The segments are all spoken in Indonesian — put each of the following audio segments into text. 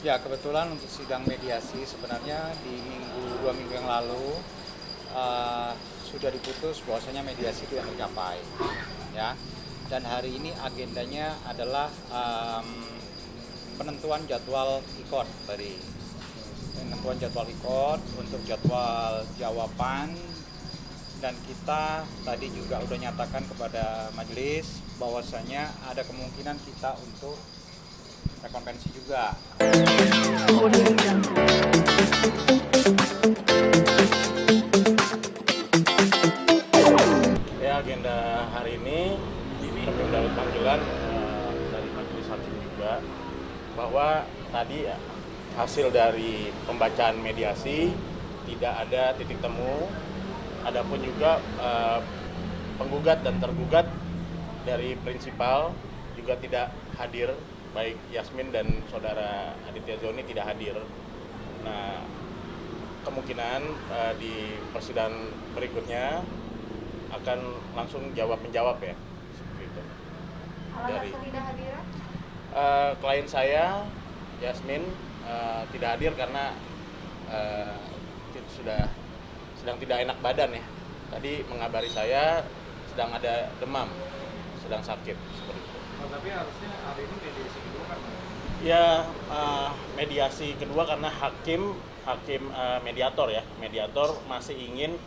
Ya, kebetulan untuk sidang mediasi sebenarnya di 2 minggu yang lalu eh, sudah diputus bahwasanya mediasi tidak tercapai, ya. Dan hari ini agendanya adalah penentuan jadwal ikot tadi, penentuan jadwal ikot untuk jadwal jawaban, dan kita tadi juga udah nyatakan kepada majelis bahwasanya ada kemungkinan kita untuk rekonvensi juga. Ya, agenda hari ini kami mendapat panggilan dari majelis hakim juga bahwa tadi ya, hasil dari pembacaan mediasi tidak ada titik temu. Adapun juga penggugat dan tergugat dari prinsipal juga tidak hadir, baik Yasmin dan saudara Aditya Zoni tidak hadir. Nah, kemungkinan di persidangan berikutnya akan langsung jawab menjawab ya, seperti itu. Dari ketidakhadiran? Klien saya Yasmin tidak hadir karena sudah sedang tidak enak badan ya. Tadi mengabari saya sedang ada demam, sedang sakit seperti itu. Oh, tapi harusnya hari ini mediasi kedua kan? Ya, mediasi kedua karena hakim mediator ya, mediator masih ingin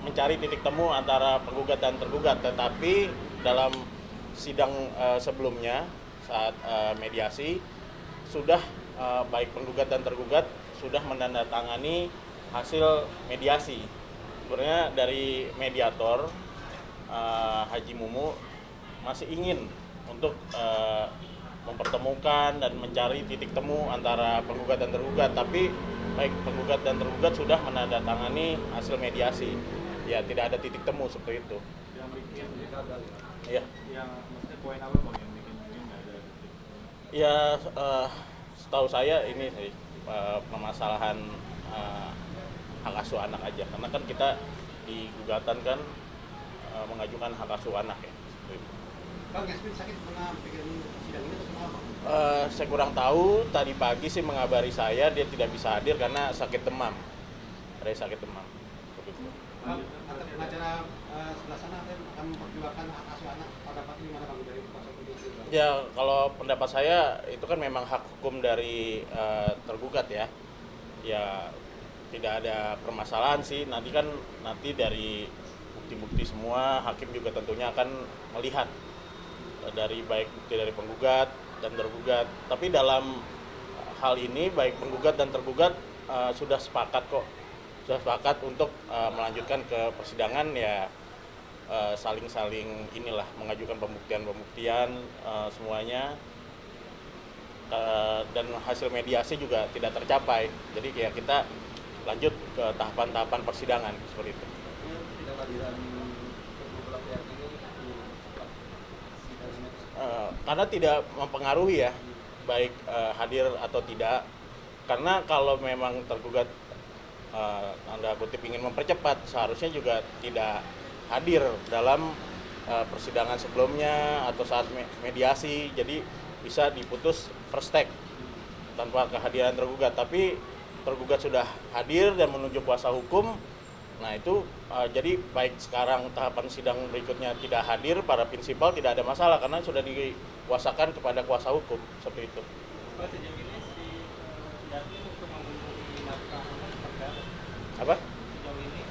mencari titik temu antara penggugat dan tergugat, tetapi dalam sidang sebelumnya saat mediasi sudah baik penggugat dan tergugat sudah menandatangani hasil mediasi. Sebenarnya dari mediator Haji Mumu masih ingin untuk mempertemukan dan mencari titik temu antara penggugat dan tergugat, tapi baik penggugat dan tergugat sudah menandatangani hasil mediasi. Ya, tidak ada titik temu seperti itu. Yang bikin gagal Iya. yang maksudnya poin apa bang yang bikin ini nggak ada titik temu? Ya, setahu saya ini sih permasalahan hak asuh anak aja, karena kan kita di gugatan kan mengajukan hak asuh anak ya. Seperti itu. Bang, Yasmin sakit pernah pikiran sidang ini atau kenapa? Saya kurang tahu, tadi pagi sih mengabari saya dia tidak bisa hadir karena sakit demam. Ada sakit demam. Seperti itu. Bang, kata pengacara sebelah sana akan memperjuangkan hak asuh anak pada part gimana bang dari kuasa hukum itu? Ya, kalau pendapat saya itu kan memang hak hukum dari tergugat ya. Ya, tidak ada permasalahan sih. Nanti dari bukti-bukti semua hakim juga tentunya akan melihat dari baik bukti dari penggugat dan tergugat. Tapi dalam hal ini baik penggugat dan tergugat sudah sepakat kok. Sudah sepakat untuk melanjutkan ke persidangan ya, saling-saling inilah mengajukan pembuktian semuanya, dan hasil mediasi juga tidak tercapai. Jadi ya kita lanjut ke tahapan-tahapan persidangan seperti itu. Tidak hadiran beberapa pihak ini Karena tidak mempengaruhi ya, baik hadir atau tidak. Karena kalau memang tergugat tanda kutip ingin mempercepat, seharusnya juga tidak hadir dalam persidangan sebelumnya atau saat mediasi. Jadi bisa diputus first take tanpa kehadiran tergugat. Tapi tergugat sudah hadir dan menunjuk kuasa hukum. Nah itu jadi baik sekarang tahapan sidang berikutnya tidak hadir, para prinsipal tidak ada masalah karena sudah dikuasakan kepada kuasa hukum seperti itu. Pak, sejauh ini si Yasmin untuk menghubungi nafkah anak seperti apa? Apa? Sejauh ini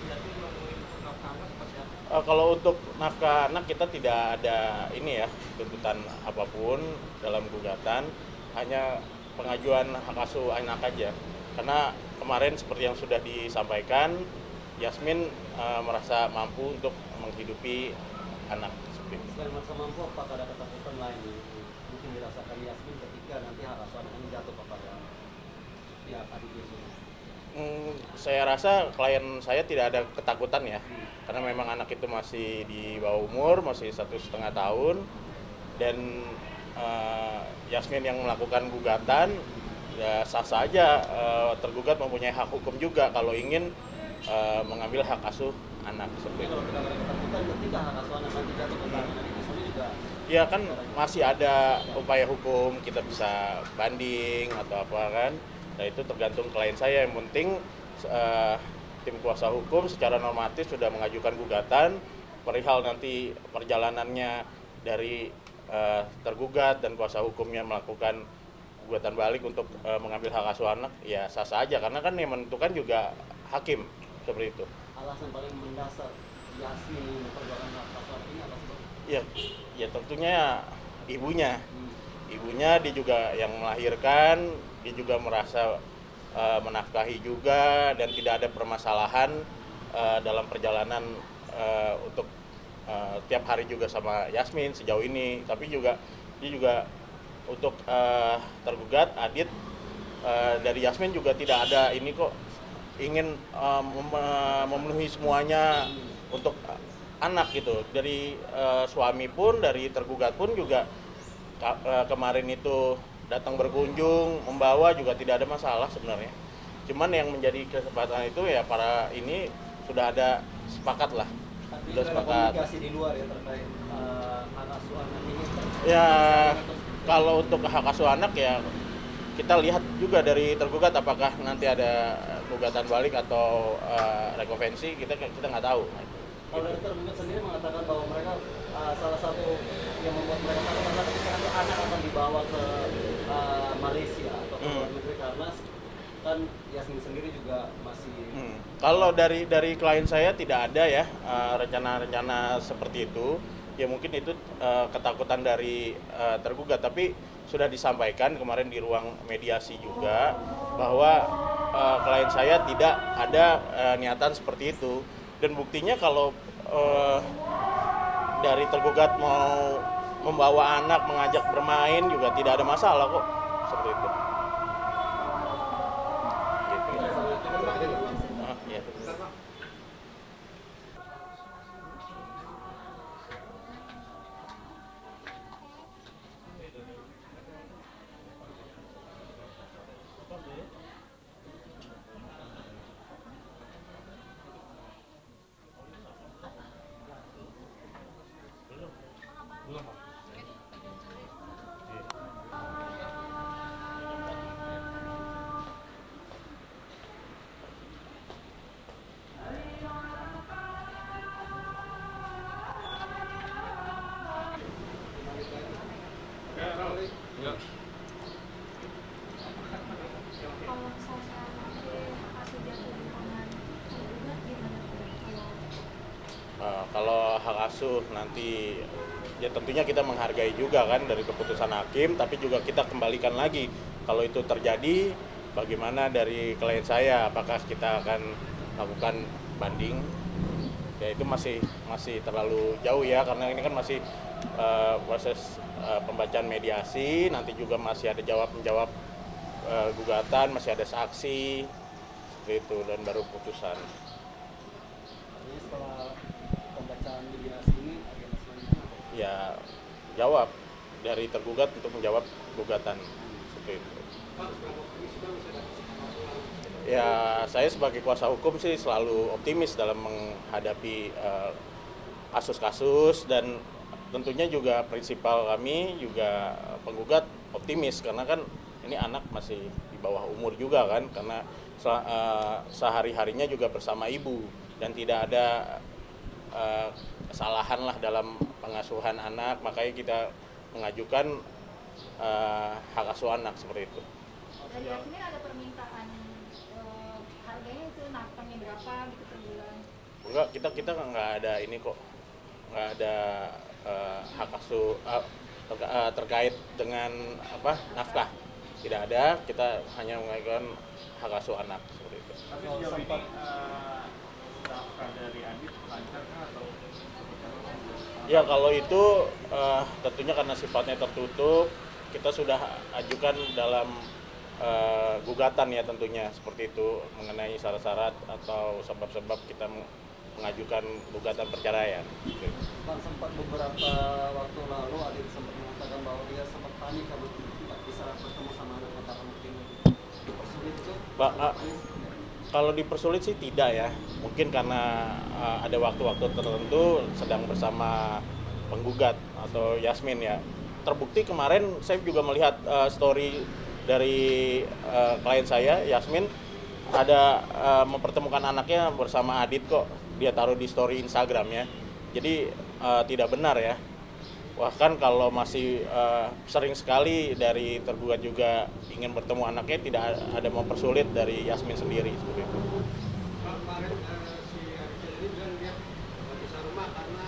Yasmin menghubungi untuk nafkah anak seperti apa? Kalau untuk nafkah anak kita tidak ada ini ya, tuntutan apapun dalam gugatan, hanya pengajuan hak asuh anak aja. Karena kemarin seperti yang sudah disampaikan, Yasmin merasa mampu untuk menghidupi anak seperti itu. selain merasa mampu, apakah ada ketakutan lain yang mungkin dirasakan Yasmin ketika nanti hak asuh anak ini jatuh kepada pihak adiknya semua? Saya rasa klien saya tidak ada ketakutan ya, karena memang anak itu masih di bawah umur, masih 1,5 tahun, dan Yasmin yang melakukan gugatan ya sah saja, tergugat mempunyai hak hukum juga kalau ingin mengambil hak asuh anak seperti itu. Kalau tidak ada ketakutan ketika hak asuh anak nanti jatuh ke tangan adiknya sendiri juga Ya kan masih ada upaya hukum, kita bisa banding atau apa kan. Nah itu tergantung klien saya. Yang penting tim kuasa hukum secara normatif sudah mengajukan gugatan perihal nanti perjalanannya dari tergugat dan kuasa hukumnya melakukan gugatan balik untuk mengambil hak asuh anak, ya sah-sah aja karena kan yang menentukan juga hakim seperti itu. Alasan paling mendasar Yasmin memperjuangkan hak asuh anak ini apa sih, Bang? Ya tentunya ibunya. Ibunya dia juga yang melahirkan, dia juga merasa menafkahi juga dan tidak ada permasalahan dalam perjalanan untuk tiap hari juga sama Yasmin sejauh ini. Tapi juga dia juga untuk tergugat Adit dari Yasmin juga tidak ada ini kok ingin memenuhi semuanya untuk anak gitu. Dari suami pun, dari tergugat pun juga kemarin itu datang berkunjung, membawa juga tidak ada masalah sebenarnya. Cuman yang menjadi kesempatan itu ya para ini sudah ada sepakat lah. Tapi Sudah ada sepakat. komunikasi di luar ya terkait hak asuh anak ini. Ya kalau untuk hak asuh anak ya kita lihat juga dari tergugat apakah nanti ada gugatan balik atau rekonvensi, kita nggak tahu. Kalau dari tergugat sendiri mengatakan bahwa mereka salah satu yang membuat mereka takut adalah ketika nanti anak akan dibawa ke Malaysia atau ke luar negeri karena kan Yasmin sendiri juga masih Kalau dari klien saya tidak ada ya rencana-rencana seperti itu. Ya mungkin itu ketakutan dari tergugat, tapi sudah disampaikan kemarin di ruang mediasi juga bahwa klien saya tidak ada niatan seperti itu. Dan buktinya kalau dari tergugat mau membawa anak, mengajak bermain juga tidak ada masalah kok seperti itu. Ya. Kalau misalnya nanti hasil jatuh di tangan tergugat gimana tuh? Kalau hak asuh nanti ya tentunya kita menghargai juga kan dari keputusan hakim, tapi juga kita kembalikan lagi kalau itu terjadi bagaimana dari klien saya, apakah kita akan lakukan banding. Ya itu masih terlalu jauh ya karena ini kan masih proses pembacaan mediasi, nanti juga masih ada jawab-menjawab gugatan, masih ada saksi seperti itu dan baru putusan. Jadi setelah pembacaan mediasi ini agenda selanjutnya apa? Ya jawab dari tergugat untuk menjawab gugatan seperti itu. Ya saya sebagai kuasa hukum sih selalu optimis dalam menghadapi kasus-kasus dan tentunya juga prinsipal kami juga penggugat optimis karena kan ini anak masih di bawah umur juga kan karena sehari-harinya juga bersama ibu dan tidak ada kesalahan lah dalam pengasuhan anak, makanya kita mengajukan hak asuh anak seperti itu. Dari Yasmin ada permintaan harganya itu nafkahnya berapa gitu per bulan? Enggak, kita nggak ada ini kok, nggak ada hak asuh terkait dengan apa nafkah, tidak ada. Kita hanya mengajukan hak asuh anak seperti itu. Tapi sejauh ini nafkah dari Adit lancar kah atau Ya kalau itu tentunya karena sifatnya tertutup, kita sudah ajukan dalam gugatan ya tentunya seperti itu mengenai syarat-syarat atau sebab-sebab kita mengajukan gugatan perceraian. Bang, sempat beberapa waktu lalu Adit sempat mengatakan bahwa dia sempat panik kalau tidak bisa bertemu sama anak mata mungkin dipersulit itu. Kalau dipersulit sih tidak ya, mungkin karena ada waktu-waktu tertentu sedang bersama penggugat. atau Yasmin ya. Terbukti kemarin saya juga melihat story dari klien saya Yasmin ada mempertemukan anaknya bersama Adit kok, dia taruh di story Instagramnya. Jadi tidak benar ya. Bahkan kalau masih sering sekali dari tergugat juga ingin bertemu anaknya, tidak ada mempersulit dari Yasmin sendiri seperti itu. Kemarin si Arifin ini bilang dia bisa rumah karena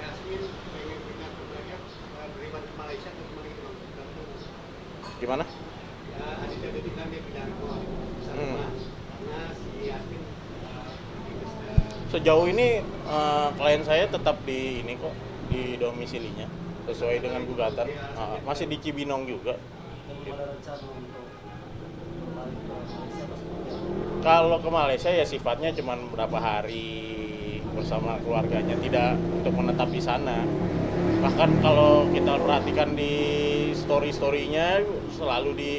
Yasmin pengen pindah ke belajar beribadah ke Malaysia atau kemana gitu bang? Gimana? Ya Aditya Dodi bilang dia pindah ke bisa rumah karena si Yasmin Sejauh ini klien saya tetap di ini kok, di domisilinya sesuai dengan gugatan. Masih di Cibinong juga. Belum ada rencana untuk kembali ke Malaysia atau seperti apa? Kalau ke Malaysia ya sifatnya cuma beberapa hari bersama keluarganya, tidak untuk menetap di sana. Bahkan kalau kita perhatikan di story-storynya selalu di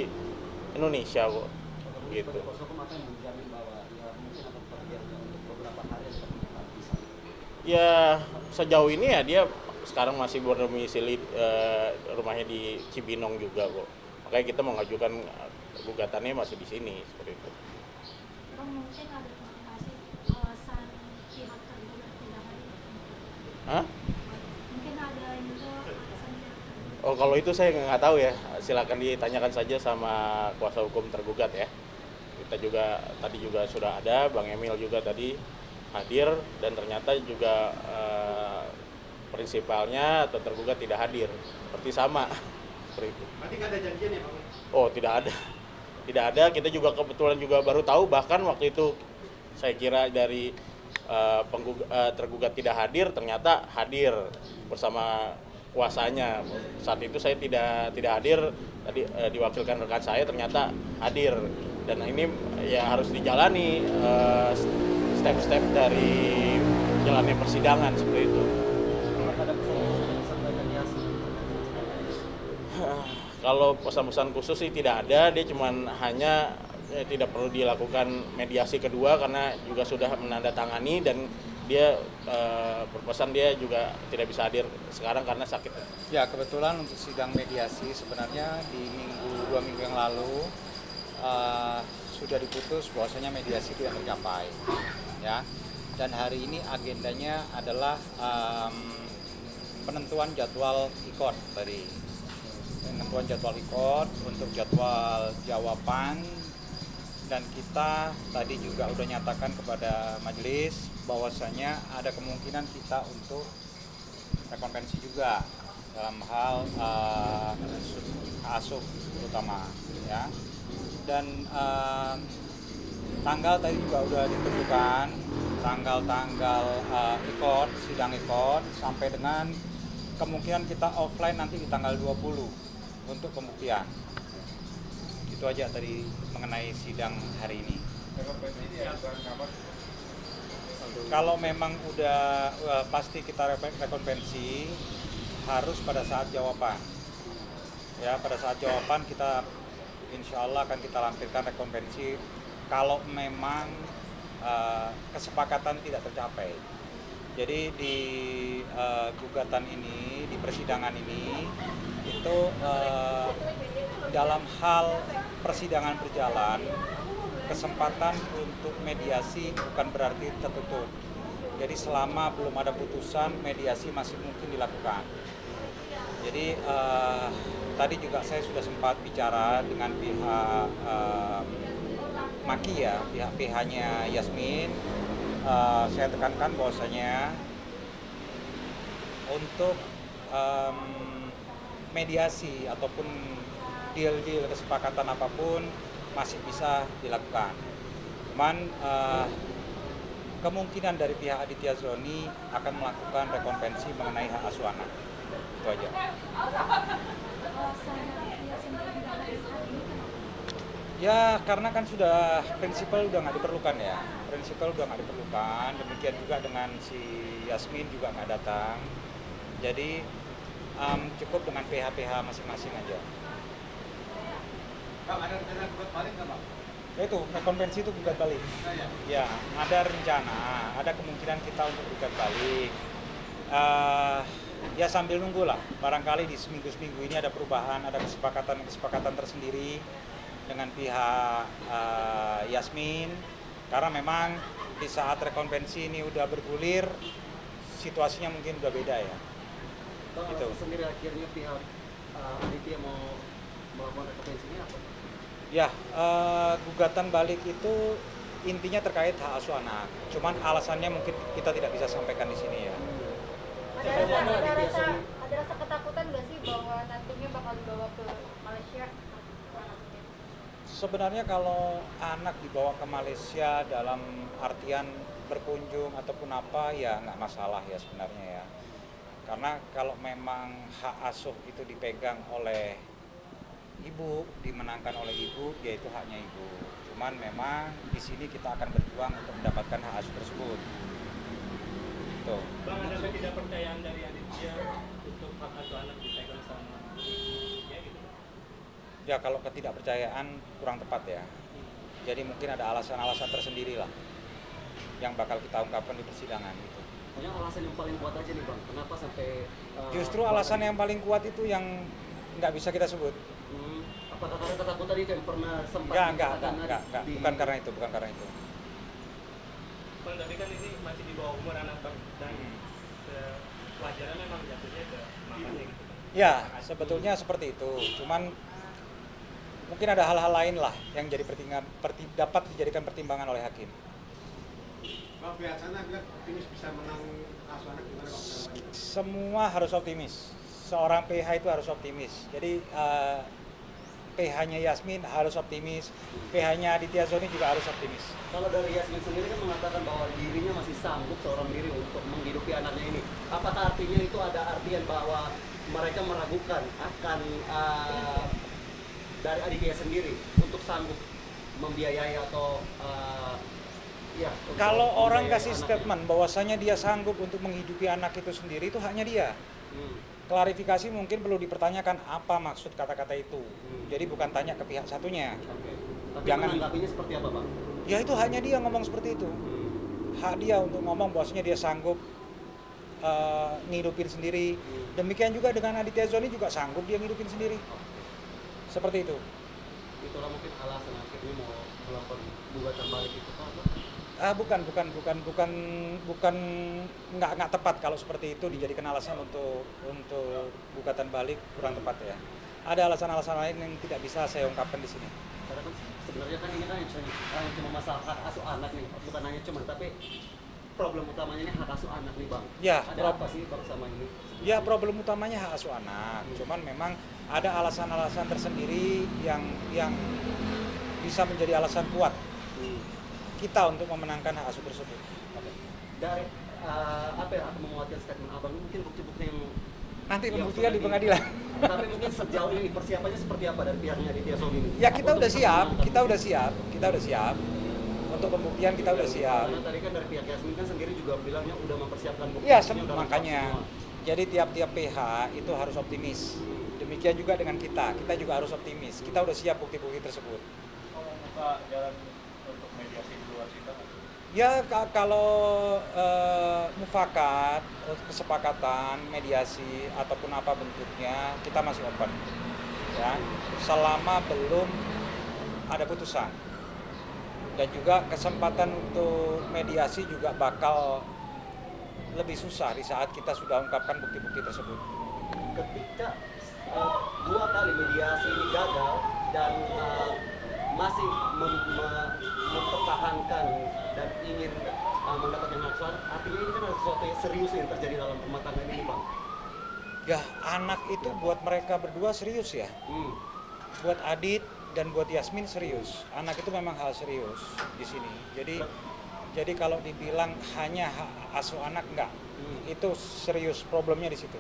Indonesia kok, gitu. Kuasa hukum akan menjamin bahwa ya mungkin akan pergiannya untuk beberapa hari atau menetap di sana. Ya sejauh ini ya dia sekarang masih berdomisili rumahnya di Cibinong juga kok. Makanya kita mengajukan gugatannya masih di sini seperti itu. Bang, mungkin ada informasi alasan pihak tergugat tidak hadir. Hah? Mungkin ada juga alasan pihak tergugat. Oh kalau itu saya nggak tahu ya, silakan ditanyakan saja sama kuasa hukum tergugat ya. Kita juga tadi juga sudah ada, Bang Emil juga tadi hadir dan ternyata juga prinsipalnya atau tergugat tidak hadir, seperti sama. Seperti itu. berarti nggak ada janjian ya bang? Oh tidak ada, tidak ada. Kita juga kebetulan juga baru tahu, bahkan waktu itu saya kira dari tergugat tidak hadir, ternyata hadir bersama kuasanya. Saat itu saya tidak hadir, tadi diwakilkan rekan saya, ternyata hadir. Dan ini ya harus dijalani step-step dari jalannya persidangan seperti itu. Apakah ada pesan-pesan yang disampaikan Yasmin? Kalau pesan-pesan khusus sih tidak ada, dia cuman hanya tidak perlu dilakukan mediasi kedua karena juga sudah menandatangani, dan dia berpesan dia juga tidak bisa hadir sekarang karena sakit. Ya kebetulan untuk sidang mediasi sebenarnya di 2 minggu yang lalu sudah diputus bahwasanya mediasi tidak tercapai, ya. Dan hari ini agendanya adalah penentuan jadwal ICOT tadi. Penentuan jadwal ICOT untuk jadwal jawaban, dan kita tadi juga udah nyatakan kepada majelis bahwasanya ada kemungkinan kita untuk rekonvensi juga dalam hal asuh terutama, ya. Dan tanggal tadi juga udah ditentukan, tanggal-tanggal ICOT, sidang ICOT, sampai dengan kemungkinan kita offline nanti di tanggal 20 untuk pembuktian. Itu aja tadi mengenai sidang hari ini. Kalau memang udah pasti kita rekonvensi, harus pada saat jawaban. Ya, pada saat jawaban kita insya Allah akan kita lampirkan rekonvensi kalau memang kesepakatan tidak tercapai. Jadi di gugatan ini, di persidangan ini, itu dalam hal persidangan berjalan, kesempatan untuk mediasi bukan berarti tertutup. Jadi selama belum ada putusan, mediasi masih mungkin dilakukan. Jadi tadi juga saya sudah sempat bicara dengan pihak Maki ya, pihaknya Yasmin. Saya tekankan bahwasanya untuk mediasi ataupun deal-deal kesepakatan apapun masih bisa dilakukan. Cuman kemungkinan dari pihak Aditya Zoni akan melakukan rekonvensi mengenai hak asuh anak. Itu aja. Alasan dia sendiri tidak hadir hari ini kenapa? Ya karena kan sudah prinsipal udah nggak diperlukan ya. Prinsipal udah nggak diperlukan. Demikian juga dengan si Yasmin juga nggak datang. Jadi cukup dengan PH-PH masing-masing aja. Bang, ada rencana buat balik nggak bang? Ya itu, rekonvensi itu gugat balik. Ya, ada rencana, ada kemungkinan kita untuk gugat balik. Ya sambil nunggu lah, barangkali di seminggu-seminggu ini ada perubahan, ada kesepakatan tersendiri dengan pihak Yasmin, karena memang di saat rekonvensi ini udah bergulir, situasinya mungkin udah beda ya. Bang, Gitu. alasan sendiri akhirnya pihak Aditya mau melakukan rekonvensi ini apa? Ya, gugatan balik itu intinya terkait hak asuh anak. Cuman alasannya mungkin kita tidak bisa sampaikan di sini ya. Ada rasa ketakutan nggak sih bahwa nantinya bakal dibawa ke Malaysia? Sebenarnya kalau anak dibawa ke Malaysia dalam artian berkunjung ataupun apa ya nggak masalah ya sebenarnya ya. Karena kalau memang hak asuh itu dipegang oleh ibu, dimenangkan oleh ibu, ya itu haknya ibu. Cuman memang di sini kita akan berjuang untuk mendapatkan hak asuh tersebut. Tuh. Bang, ada ketidakpercayaan dari Aditya untuk hak asuh anak dipegang sama ya gitu? Ya kalau ketidakpercayaan kurang tepat ya. Jadi mungkin ada alasan-alasan tersendiri lah yang bakal kita ungkapkan di persidangan gitu. Pokoknya alasan yang paling kuat aja nih bang, kenapa sampai Justru alasan yang paling kuat itu yang nggak bisa kita sebut. Apakah karena ketakutan itu yang pernah sempat Enggak, di- bukan karena itu. Bang, tapi kan ini masih di bawah umur anak Bang, dan wajarnya memang jatuhnya ke mamanya gitu Bang. Ya, sebetulnya seperti itu. Cuman mungkin ada hal-hal lain lah yang jadi dapat dijadikan pertimbangan oleh hakim. Bang, pihak sana bilang optimis bisa menang asuh anak gimana Bang? Semua harus optimis. Seorang PH itu harus optimis. Jadi PH-nya Yasmin harus optimis, PH-nya Aditya Zoni juga harus optimis. Kalau dari Yasmin sendiri kan mengatakan bahwa dirinya masih sanggup seorang diri untuk menghidupi anaknya ini. Apakah artinya itu ada artian bahwa mereka meragukan akan dari Aditya sendiri untuk sanggup membiayai atau ya? untuk Kalau orang membiayai kasih anaknya? statement bahwasanya dia sanggup untuk menghidupi anak itu sendiri, itu haknya dia. Klarifikasi mungkin perlu dipertanyakan apa maksud kata-kata itu. Jadi bukan tanya ke pihak satunya. Oke. Tapi Jangan- menanggapinya seperti apa bang? Ya itu haknya dia ngomong seperti itu. Hak dia untuk ngomong bahwasanya dia sanggup ngidupin sendiri. Demikian juga dengan Aditya Zoni juga sanggup dia ngidupin sendiri. Seperti itu. Itulah mungkin alasan akhirnya mau melakukan gugatan balik itu Pak. Bukan nggak tepat kalau seperti itu dijadikan alasan untuk gugatan balik, kurang tepat ya. Ada alasan-alasan lain yang tidak bisa saya ungkapkan di sini. Karena kan sebenarnya kan ini kan yang cuma masalah hak asuh anak nih, bukan hanya cuma tapi problem utamanya ini hak asuh anak nih bang. Ya, Ada apa sih bang sama ini? Ya problem utamanya hak asuh anak. Cuman memang ada alasan-alasan tersendiri yang bisa menjadi alasan kuat kita untuk memenangkan hak asuh tersebut. Dari apa yang akan menguatkan statement abang mungkin bukti-bukti yang Nanti yang pembuktian di sudah pengadilan. Tapi mungkin sejauh ini persiapannya seperti apa dari pihaknya Aditya Zoni ini? Ya kita Untuk udah siap, memenangkan- kita udah siap. Untuk pembuktian kita udah siap. Karena tadi kan dari pihak Yasmin kan sendiri juga bilangnya udah mempersiapkan bukti. Ya buktinya udah lengkap makanya. semua. Jadi tiap-tiap PH itu harus optimis. Demikian juga dengan kita juga harus optimis. Kita udah siap bukti-bukti tersebut. Membuka jalan untuk mediasi di luar kita. Ya kalau mufakat, kesepakatan, mediasi ataupun apa bentuknya kita masih open. Ya, selama belum ada putusan. Dan juga kesempatan untuk mediasi juga bakal lebih susah di saat kita sudah ungkapkan bukti-bukti tersebut. Ketika 2 kali mediasi ini gagal dan masih mempertahankan dan ingin mendapatkan hak suara, artinya ini kan ada sesuatu yang serius yang terjadi dalam rumah tangga ini bang. Ya anak itu buat mereka berdua serius ya. Buat Adit dan buat Yasmin serius. Anak itu memang hal serius di sini. Jadi kalau dibilang hanya hak asuh anak enggak. Itu serius problemnya di situ.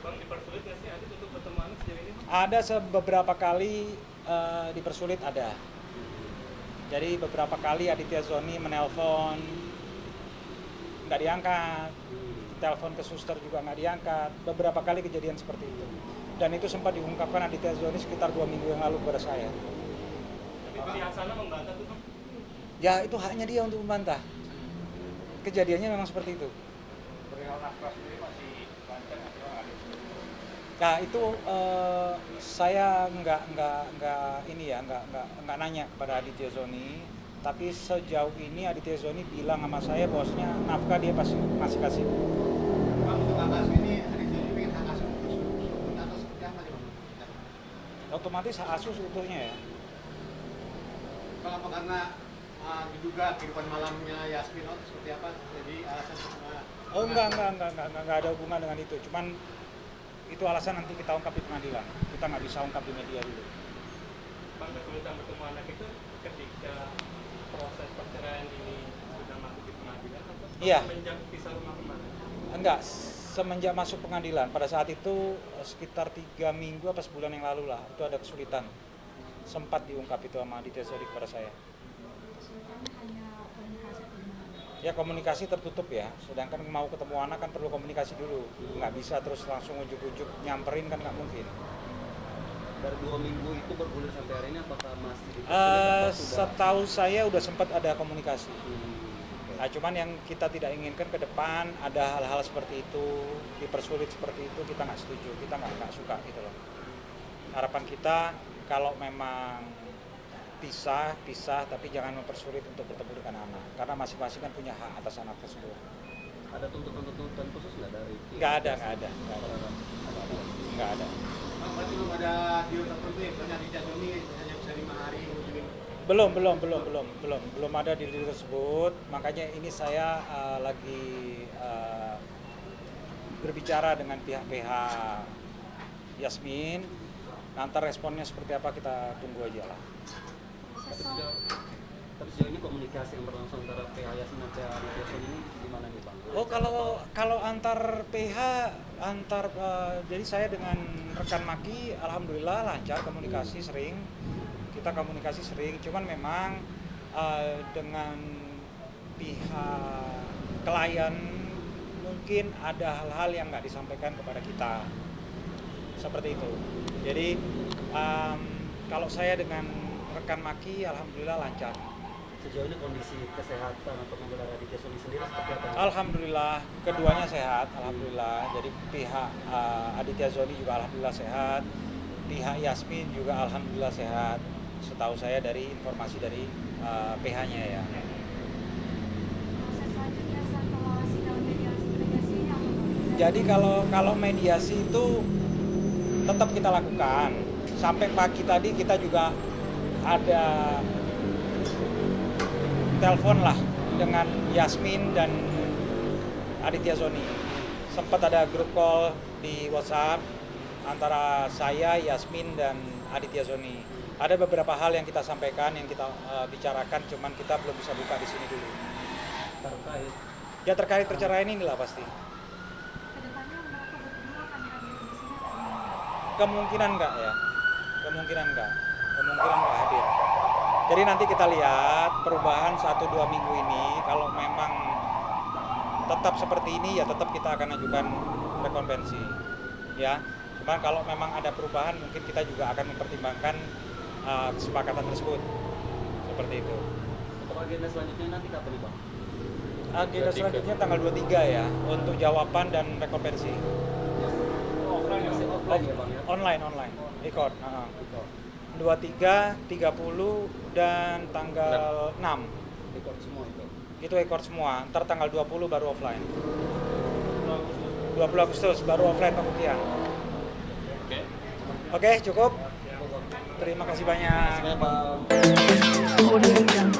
Bang, dipersulit nggak sih Adit untuk bertemu anak sejauh ini? Ada beberapa kali dipersulit ada. Jadi beberapa kali Aditya Zoni menelpon nggak diangkat, telepon ke suster juga nggak diangkat. Beberapa kali kejadian seperti itu. Dan itu sempat diungkapkan Aditya Zoni sekitar 2 minggu yang lalu kepada saya. Tapi pihak sana membantah tuh Bang. Ya itu haknya dia untuk membantah. Kejadiannya memang seperti itu. Perihal nafkah sendiri masih lanjut. Nah itu saya nggak nanya kepada Aditya Zoni, tapi sejauh ini Aditya Zoni bilang sama saya bahwasanya nafkah dia pasti masih kasih. Bang, untuk hak asuh ini ada jadi ingin hak asuh untuk atau seperti apa nih Bang? Otomatis hak asuh seutuhnya ya. Kalau apa karena diduga kehidupan malamnya Yasmin atau seperti apa? Jadi alasan Oh enggak ada hubungan dengan itu. Cuman itu alasan nanti kita ungkap di pengadilan. Kita nggak bisa ungkap di media dulu. Bang, kesulitan bertemu anak itu ketika proses perceraian ini sudah masuk di pengadilan atau Iya. semenjak pisah rumah kemarin? Enggak, semenjak masuk pengadilan. Pada saat itu sekitar 3 minggu apa sebulan yang lalu lah, itu ada kesulitan. Sempat diungkap itu sama Aditya Zoni kepada saya. Kesulitannya hanya komunikasi atau gimana? Ya komunikasi tertutup ya, sedangkan mau ketemu anak kan perlu komunikasi dulu. Nggak bisa terus langsung ujuk-ujuk nyamperin kan nggak mungkin. Dari 2 minggu itu bergulir sampai hari ini apakah masih Setahu saya udah sempat ada komunikasi. Nah, cuman yang kita tidak inginkan ke depan ada hal-hal seperti itu, dipersulit seperti itu, kita nggak setuju, kita nggak suka gitu loh. Harapan kita kalau memang pisah, tapi jangan mempersulit untuk bertemu dengan anak, karena masing-masing kan punya hak atas anak tersebut. Ada tuntutan khusus nggak dari? Nggak ada. Bang, berarti belum ada deal tertentu ya, misalnya Aditya Zoni hanya bisa 5 hari mengunjungi. Belum ada diri tersebut. Makanya ini saya lagi berbicara dengan pihak Yasmin. Nanti responnya seperti apa kita tunggu aja lah. Tapi sejauh ini komunikasi yang berlangsung antara PH Yasmin dan PH Aditya Zoni ini gimana nih Bang? Oh kalau antar PH jadi saya dengan rekan Maki alhamdulillah lancar komunikasi sering. Kita komunikasi sering, cuman memang dengan pihak klien mungkin ada hal-hal yang nggak disampaikan kepada kita seperti itu. Jadi kalau saya dengan rekan Maki alhamdulillah lancar. Sejauh ini kondisi kesehatan atau penggunaan Aditya Zoni sendiri seperti apa? Alhamdulillah keduanya sehat, alhamdulillah. Jadi pihak Aditya Zoni juga alhamdulillah sehat, pihak Yasmin juga alhamdulillah sehat. Setahu saya dari informasi dari PH-nya ya. Proses selanjutnya setelah sidang mediasi ini apa? Jadi kalau mediasi itu tetap kita lakukan. Sampai pagi tadi kita juga ada telepon lah dengan Yasmin dan Aditya Zoni. Sempat ada grup call di WhatsApp antara saya, Yasmin dan Aditya Zoni. Ada beberapa hal yang kita sampaikan, yang kita bicarakan, cuman kita belum bisa buka di sini dulu. Terkait Ya terkait perceraian inilah pasti. Kedepannya mereka berdua akan hadir di sini atau gimana? Kemungkinan enggak ya, kemungkinan enggak hadir. Jadi nanti kita lihat perubahan 1-2 minggu ini, kalau memang tetap seperti ini ya tetap kita akan ajukan rekonvensi ya. Cuman kalau memang ada perubahan mungkin kita juga akan mempertimbangkan kesepakatan tersebut seperti itu. untuk agenda selanjutnya nanti kapan nih Bang? Agenda selanjutnya tanggal 23 ya untuk jawaban dan rekonvensi. Masih offline ya Bang ya? Online, record. 23, 30 dan tanggal 6. Record semua itu. Itu record semua. Ntar tanggal 20 baru offline. 20 Agustus baru offline pembuktian. Oke, cukup. Terima kasih banyak. Bang. Audio Jungle.